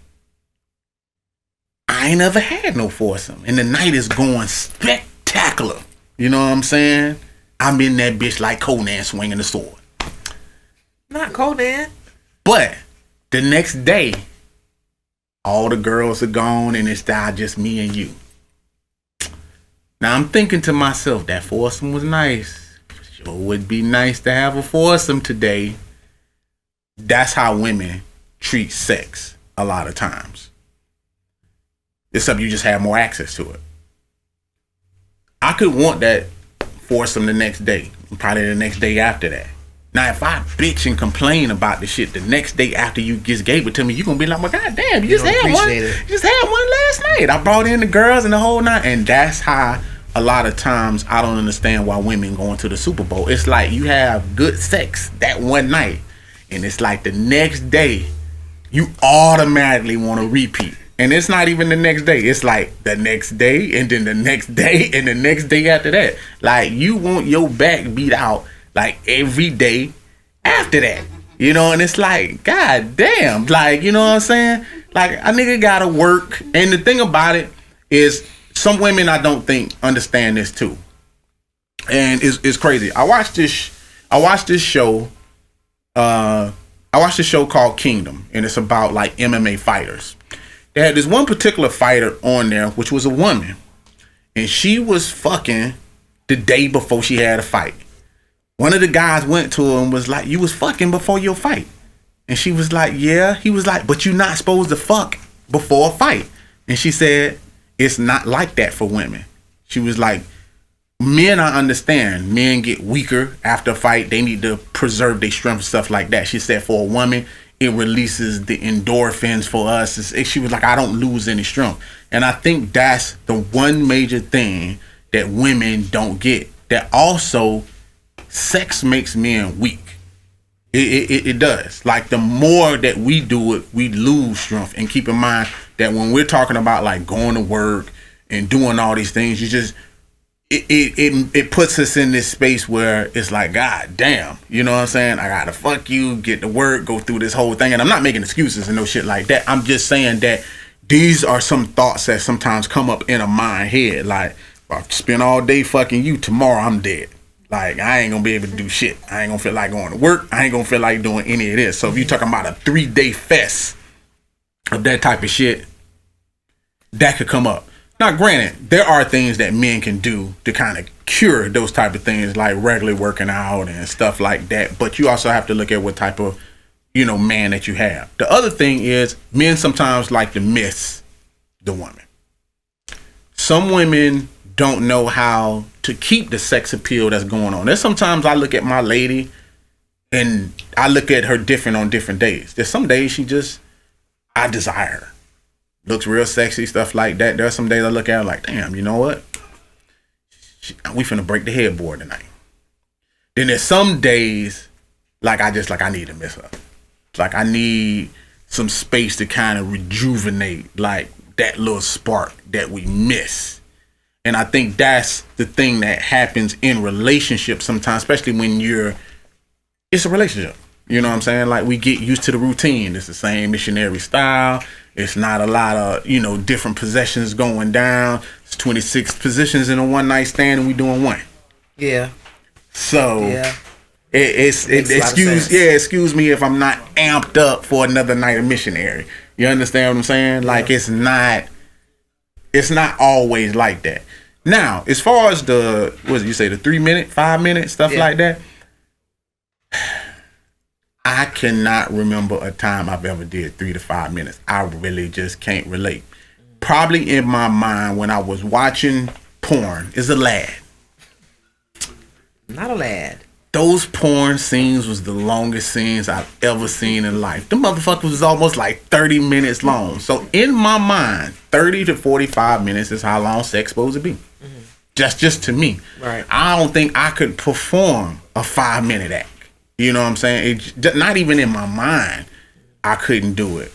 I ain't never had no foursome. And the night is going spectacular. You know what I'm saying? I'm in that bitch like Conan swinging the sword. Not Conan. But the next day, all the girls are gone and it's now just me and you. Now I'm thinking to myself, that foursome was nice. Sure would be nice to have a foursome today. That's how women treat sex a lot of times. Except you just have more access to it. I could want that foursome the next day, probably the next day after that. Now, if I bitch and complain about the shit the next day after you just gave it to me, you gonna be like, well, goddamn, you just had one. You just had one last night. I brought in the girls and the whole night. And that's how a lot of times I don't understand why women going to the Super Bowl. It's like you have good sex that one night, and it's like the next day, you automatically want to repeat. And it's not even the next day. It's like the next day, and then the next day, and the next day after that. Like, you want your back beat out like every day after that, and it's like, god damn, like, you know what I'm saying? Like, a nigga gotta work. And the thing about it is, some women I don't think understand this too, and it's crazy. I watched this show called Kingdom, and it's about like MMA fighters. They had this one particular fighter on there, which was a woman, and she was fucking the day before she had a fight. One of the guys went to her and was like, you was fucking before your fight. And she was like, yeah. He was like, but you're not supposed to fuck before a fight. And she said, it's not like that for women. She was like, men, I understand. Men get weaker after a fight. They need to preserve their strength and stuff like that. She said for a woman, it releases the endorphins for us. She was like, I don't lose any strength. And I think that's the one major thing that women don't get. That also, sex makes men weak. It does. Like, the more that we do it, we lose strength. And keep in mind that when we're talking about like going to work and doing all these things, it puts us in this space where it's like, god damn, you know what I'm saying? I gotta fuck you, get to work, go through this whole thing. And I'm not making excuses and no shit like that. I'm just saying that these are some thoughts that sometimes come up in a mind head. Like, if I spend all day fucking you, tomorrow I'm dead. Like, I ain't gonna be able to do shit. I ain't gonna feel like going to work. I ain't gonna feel like doing any of this. So if you're talking about a 3-day fest of that type of shit, that could come up. Now, granted, there are things that men can do to kind of cure those type of things, like regularly working out and stuff like that. But you also have to look at what type of man that you have. The other thing is men sometimes like to miss the woman. Some women don't know how to keep the sex appeal that's going on. There's sometimes I look at my lady and I look at her different on different days. There's some days I desire her. Looks real sexy, stuff like that. There's some days I look at her like, damn, you know what? We finna break the headboard tonight. Then there's some days I need to miss her. Like I need some space to kind of rejuvenate like that little spark that we miss. And I think that's the thing that happens in relationships sometimes, especially when it's a relationship. You know what I'm saying? Like we get used to the routine. It's the same missionary style. It's not a lot of, different possessions going down. It's 26 positions in a one night stand and we doing one. Yeah. So yeah. Excuse me if I'm not amped up for another night of missionary. You understand what I'm saying? Like it's not always like that. Now, as far as the 3 minute, 5 minute stuff like that, I cannot remember a time I've ever did 3 to 5 minutes. I really just can't relate. Probably in my mind when I was watching porn as a lad. Not a lad. Those porn scenes was the longest scenes I've ever seen in life. The motherfucker was almost like 30 minutes long. So in my mind, 30 to 45 minutes is how long sex supposed to be. Mm-hmm. Just to me. Right. I don't think I could perform a 5-minute act. You know what I'm saying? Not even in my mind, I couldn't do it.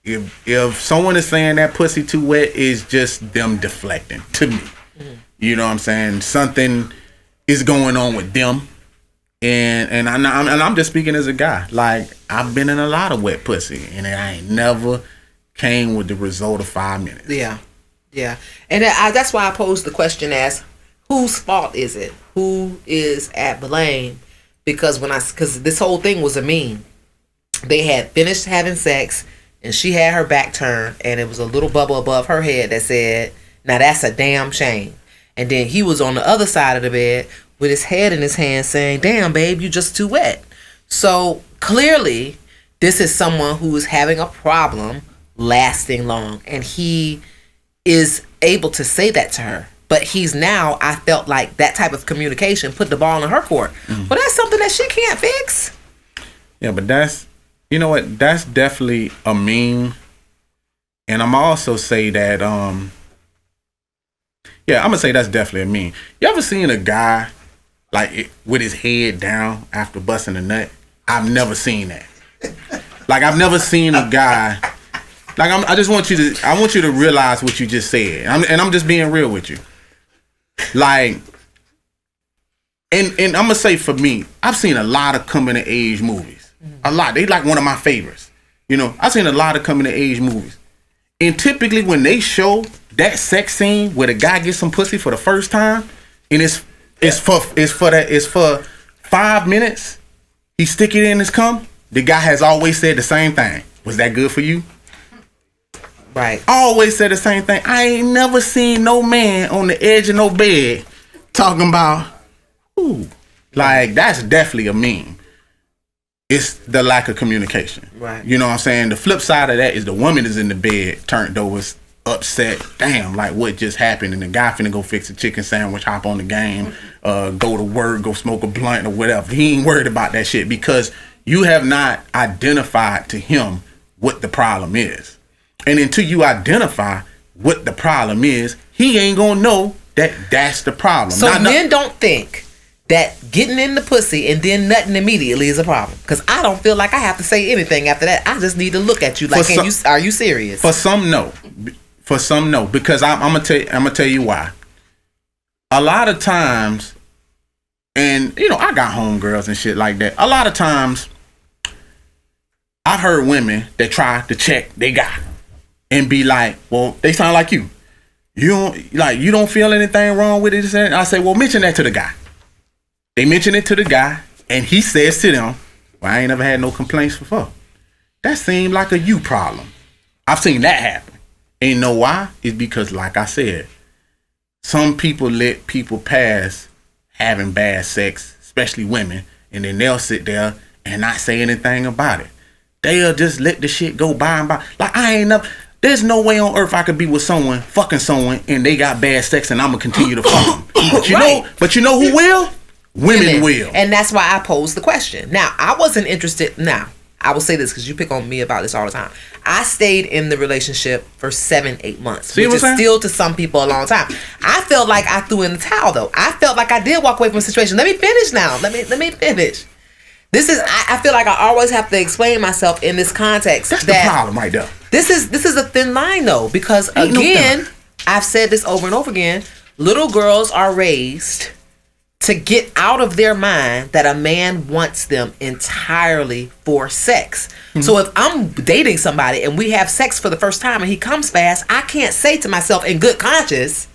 If someone is saying that pussy too wet, it's just them deflecting to me. Mm-hmm. You know what I'm saying? Something is going on with them. And I'm just speaking as a guy. Like, I've been in a lot of wet pussy, and I ain't never came with the result of 5 minutes. Yeah. Yeah. And that's why I posed the question as, whose fault is it? Who is at blame? Because this whole thing was a meme. They had finished having sex, and she had her back turned, and it was a little bubble above her head that said, now that's a damn shame. And then he was on the other side of the bed with his head in his hand saying, damn, babe, you just too wet. So clearly, this is someone who is having a problem lasting long. And he is able to say that to her. But I felt like that type of communication put the ball in her court. Mm-hmm. Well, that's something that she can't fix. Yeah, but you know what? That's definitely a meme. And I'm also say that, I'm going to say that's definitely a meme. You ever seen a guy with his head down after busting a nut? I've never seen that. I've never seen a guy. I want you to realize what you just said. And I'm just being real with you. And I'm gonna say for me, I've seen a lot of coming of age movies. A lot. They like one of my favorites. I've seen a lot of coming of age movies. And typically when they show that sex scene where the guy gets some pussy for the first time, and it's for 5 minutes, he stick it in his cum, the guy has always said the same thing. Was that good for you? Right. I always said the same thing. I ain't never seen no man on the edge of no bed talking about, ooh. That's definitely a meme. It's the lack of communication. Right. You know what I'm saying? The flip side of that is the woman is in the bed, turned over, upset. Damn, what just happened? And the guy finna go fix a chicken sandwich, hop on the game, go to work, go smoke a blunt or whatever. He ain't worried about that shit because you have not identified to him what the problem is. And until you identify what the problem is, he ain't gonna know that that's the problem. So men don't think that getting in the pussy and then nutting immediately is a problem. Because I don't feel like I have to say anything after that. I just need to look at you like, are you serious? For some, no. For some, no. Because I'm gonna tell you why. A lot of times, and I got homegirls and shit like that. A lot of times, I've heard women that try to check they guy and be like, well, they sound like you. You don't feel anything wrong with it. And I say, well, mention that to the guy. They mention it to the guy, and he says to them, well, I ain't never had no complaints before. That seemed like a you problem. I've seen that happen. And you know why? It's because, like I said, some people let people pass having bad sex, especially women, and then they'll sit there and not say anything about it. they'll just let the shit go by and by. Like, I ain't never. There's no way on earth I could be with someone, fucking someone, and they got bad sex, and I'm gonna continue to fuck them. But you know who will? Women will. And that's why I posed the question. Now, I wasn't interested. Now, I will say this because you pick on me about this all the time. I stayed in the relationship for 7-8 months, which is still to some people a long time. I felt like I threw in the towel, though. I felt like I did walk away from the situation. Let me finish now. Let me finish. This is. I feel like I always have to explain myself in this context. That's the problem right there. This is a thin line, though, because again, I've said this over and over again. Little girls are raised to get out of their mind that a man wants them entirely for sex. Mm-hmm. So if I'm dating somebody and we have sex for the first time and he comes fast, I can't say to myself in good conscience,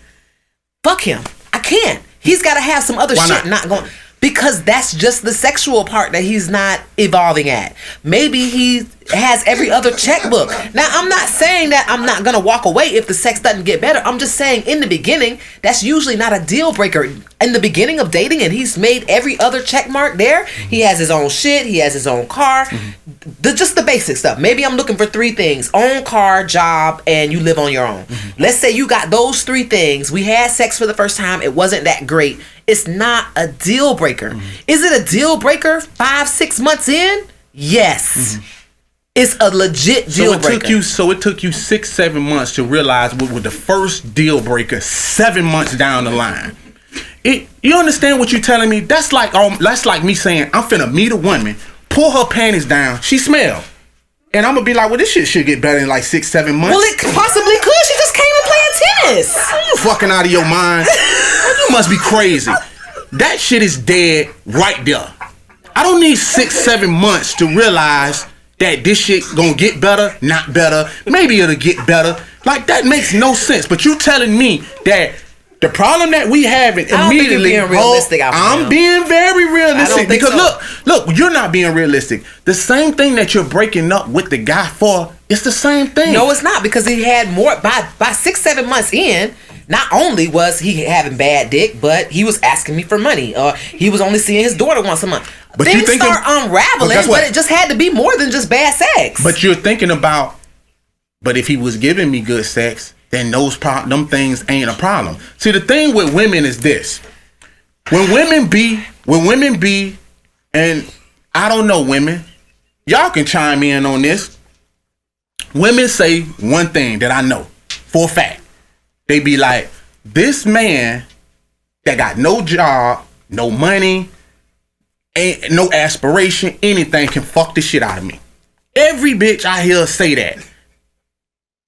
fuck him. I can't. He's got to have some other shit not going. Because that's just the sexual part that he's not evolving at. Maybe he has every other checkbook. Now, I'm not saying that I'm not going to walk away if the sex doesn't get better. I'm just saying in the beginning, that's usually not a deal breaker. In the beginning of dating and he's made every other check mark there. He has his own shit. He has his own car. Just the basic stuff. Maybe I'm looking for 3 things. Own car, job, and you live on your own. Let's say you got those 3 things. We had sex for the first time. It wasn't that great. It's not a deal breaker. Is it a deal breaker 5-6 months in? Yes. It's a legit deal breaker. It took you 6-7 months to realize what was the first deal breaker 7 months down the line. You understand what you're telling me? That's like me saying I'm finna meet a woman, pull her panties down, she smell. And I'm gonna be like, well, this shit should get better in like 6-7 months. Well, it possibly could. She just came and playing tennis. You fucking out of your mind. You must be crazy. That shit is dead right there. I don't need 6-7 months to realize that this shit gonna get better, not better. Maybe it'll get better. Like, that makes no sense. But you telling me that the problem that we having immediately, being realistic. I'm being very realistic because so. look, you're not being realistic. The same thing that you're breaking up with the guy for, it's the same thing. No, it's not, because he had more by 6-7 months in. Not only was he having bad dick, but he was asking me for money, or he was only seeing his daughter once a month. But things start unraveling, but it just had to be more than just bad sex. But you're thinking about, but if he was giving me good sex, then them things ain't a problem. See, the thing with women is this: when women be, and I don't know women, y'all can chime in on this. Women say one thing that I know for a fact. They be like, this man that got no job, no money, ain't no aspiration, anything, can fuck the shit out of me. Every bitch I hear say that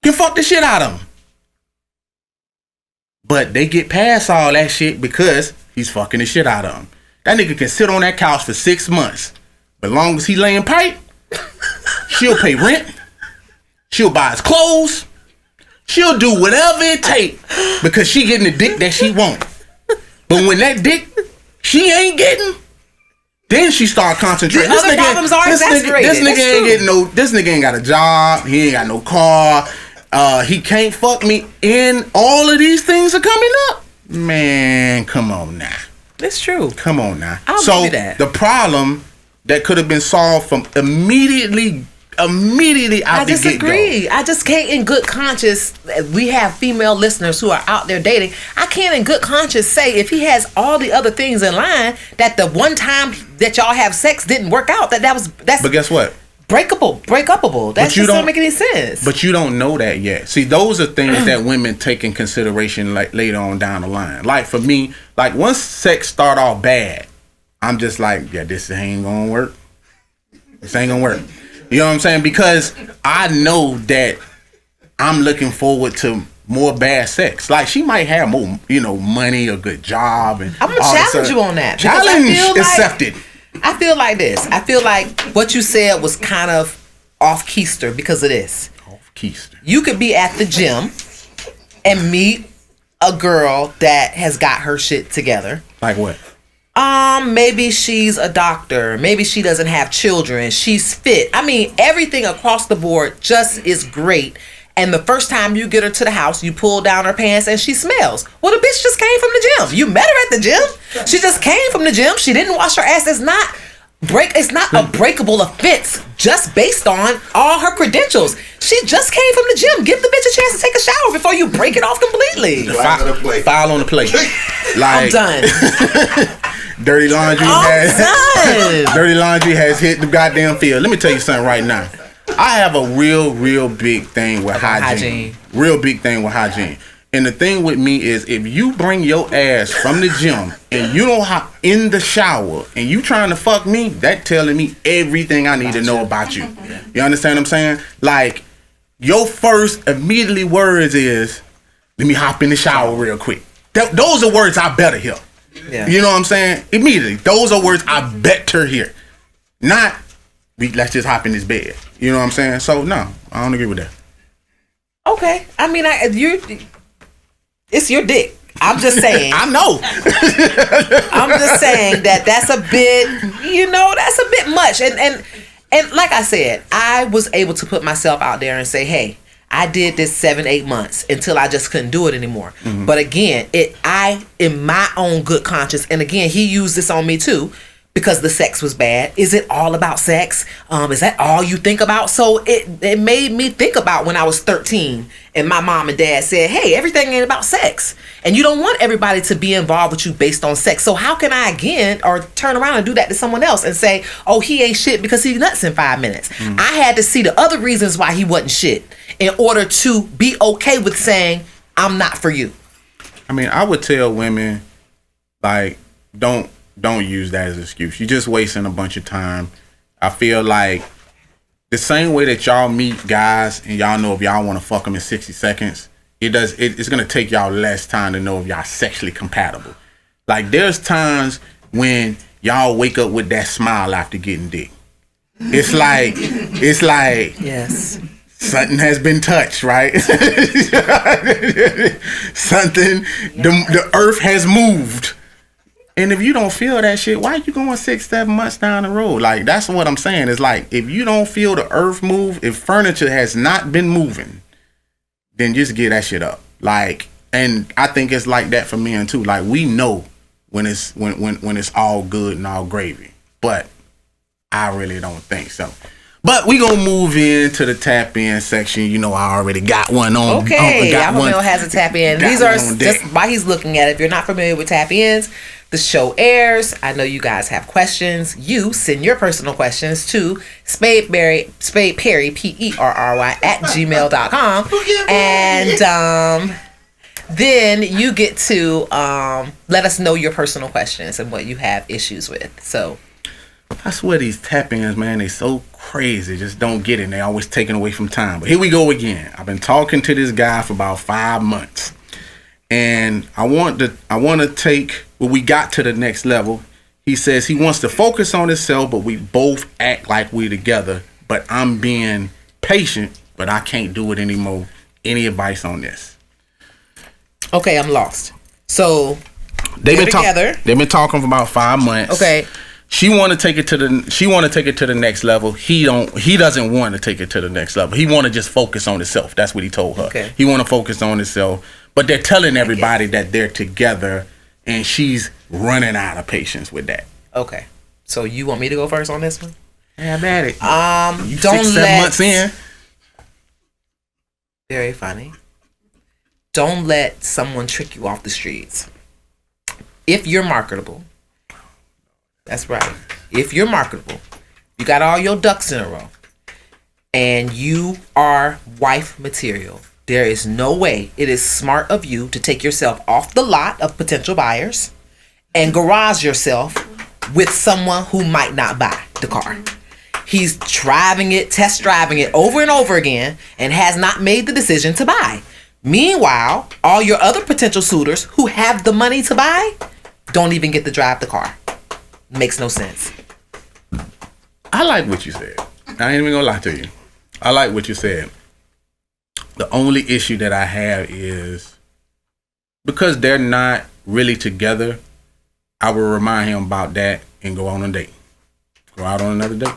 can fuck the shit out of him. But they get past all that shit because he's fucking the shit out of them. That nigga can sit on that couch for 6 months. But as long as he laying pipe, she'll pay rent. She'll buy his clothes. She'll do whatever it takes because she getting the dick that she want. But when that dick she ain't getting, then she start concentrating. This nigga ain't got a job. He ain't got no car. He can't fuck me. And all of these things are coming up. Man, come on now. It's true. Come on now. I'll give you that. The problem that could have been solved from immediately out I the disagree. get-go. I just can't in good conscience. We have female listeners who are out there dating. I can't in good conscience say if he has all the other things in line that the one time that y'all have sex didn't work out. That's. But guess what? Breakable. That just don't make any sense. But you don't know that yet. See, those are things that women take in consideration like later on down the line. Like for me, like once sex start off bad, I'm just like, yeah, this ain't gonna work. This ain't gonna work. You know what I'm saying? Because I know that I'm looking forward to more bad sex. Like she might have more, money, a good job, and I'm gonna challenge you on that. Challenge accepted. I feel like this. I feel like what you said was kind of off keister because of this. Off keister. You could be at the gym and meet a girl that has got her shit together. Like what? Maybe she's a doctor. Maybe she doesn't have children. She's fit. I mean, everything across the board just is great. And the first time you get her to the house, you pull down her pants and she smells. Well, the bitch just came from the gym. You met her at the gym. She just came from the gym. She didn't wash her ass. It's not It's not a breakable offense just based on all her credentials. She just came from the gym. Give the bitch a chance to take a shower before you break it off completely. File on the plate. I'm done. Dirty laundry has hit the goddamn field. Let me tell you something right now. I have a real big thing with hygiene. Real big thing with hygiene. And the thing with me is, if you bring your ass from the gym and you don't hop in the shower and you trying to fuck me, that telling me everything I need to know about you. You understand what I'm saying? Like, your first immediately words is, let me hop in the shower real quick. Those are words I better hear. Yeah. You know what I'm saying? Immediately. Those are words I better hear. Not, let's just hop in this bed. You know what I'm saying? So, no, I don't agree with that. Okay. I mean, it's your dick. I'm just saying. I know. I'm just saying that's a bit, that's a bit much. And like I said, I was able to put myself out there and say, hey, I did this 7-8 months until I just couldn't do it anymore. Mm-hmm. But again, I in my own good conscience, and again, he used this on me too, because the sex was bad. Is it all about sex? Is that all you think about? So it made me think about when I was 13 and my mom and dad said, hey, everything ain't about sex. And you don't want everybody to be involved with you based on sex. So how can I again or turn around and do that to someone else and say, oh, he ain't shit because he nuts in 5 minutes. Mm-hmm. I had to see the other reasons why he wasn't shit in order to be okay with saying, I'm not for you. I mean, I would tell women, like, don't use that as an excuse. You're just wasting a bunch of time. I feel like the same way that y'all meet guys and y'all know if y'all want to fuck them in 60 seconds, it's going to take y'all less time to know if y'all sexually compatible. Like, there's times when y'all wake up with that smile after getting dick. It's like yes, something has been touched, right? Something, the earth has moved. And if you don't feel that shit, why are you going 6-7 months down the road? Like, that's what I'm saying. It's like, if you don't feel the earth move, if furniture has not been moving, then just get that shit up. Like, and I think it's like that for men too. Like, we know when it's all good and all gravy, but I really don't think so. But we gonna move into the tap in section. You know, I already got one on. Okay, Alpha Male has a tap in. These are just while he's looking at it. If you're not familiar with tap ins, the show airs. I know you guys have questions. You send your personal questions to SpadePerry, PERRY @gmail.com, and then you get to let us know your personal questions and what you have issues with. So. I swear these tap-ins, man, they so crazy. Just don't get it. They always taken away from time. But here we go again. I've been talking to this guy for about 5 months. And I want to take what we got to the next level. He says he wants to focus on himself, but we both act like we together. But I'm being patient, but I can't do it anymore. Any advice on this? Okay, I'm lost. So they've been talking for about 5 months. Okay. She want to take it to the next level. He doesn't want to take it to the next level. He want to just focus on himself. That's what he told her. Okay. He want to focus on himself. But they're telling everybody that they're together, and she's running out of patience with that. Okay. So you want me to go first on this one? Yeah, I'm at it. You 6-7 months in. Very funny. Don't let someone trick you off the streets. If you're marketable. That's right. If you're marketable, you got all your ducks in a row, and you are wife material, there is no way it is smart of you to take yourself off the lot of potential buyers and garage yourself with someone who might not buy the car. He's test driving it over and over again, and has not made the decision to buy. Meanwhile, all your other potential suitors who have the money to buy don't even get to drive the car. Makes no sense. I like what you said. I ain't even gonna lie to you. I like what you said. The only issue that I have is because they're not really together, I will remind him about that and go on a date. Go out on another date.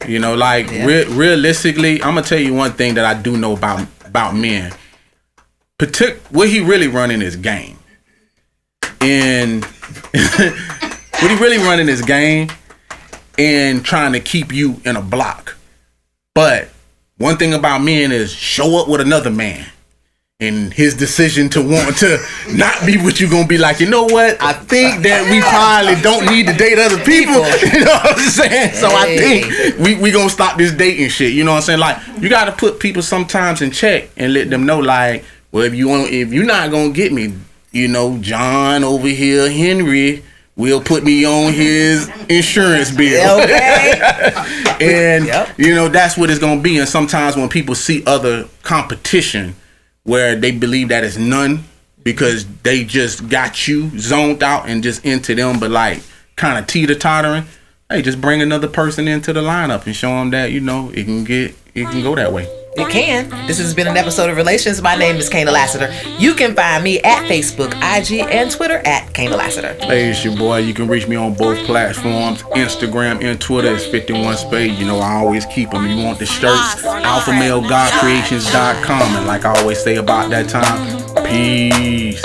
You know, like realistically, I'm gonna tell you one thing that I do know about men. What he really running is game. And what he really running his game and trying to keep you in a block. But one thing about men is show up with another man. And his decision to want to not be with you gonna be like, you know what? I think that we probably don't need to date other people. You know what I'm saying? So I think we gonna stop this dating shit. You know what I'm saying? Like, you gotta put people sometimes in check and let them know, like, well, if you're not gonna get me, you know, John over here, Henry will put me on his insurance bill. Okay. And you know, that's what it's gonna be. And sometimes when people see other competition where they believe that it's none because they just got you zoned out and just into them, but like kind of teeter-tottering, hey, just bring another person into the lineup and show them that, you know, it can go that way. It can. This has been an episode of Relations. My name is Kayna Lassiter. You can find me at Facebook, IG, and Twitter at Kayna Lassiter. Hey, it's your boy. You can reach me on both platforms, Instagram and Twitter. It's 51 Spade. You know, I always keep them. You want the shirts, alphamalegodcreations.com. And like I always say about that time, peace.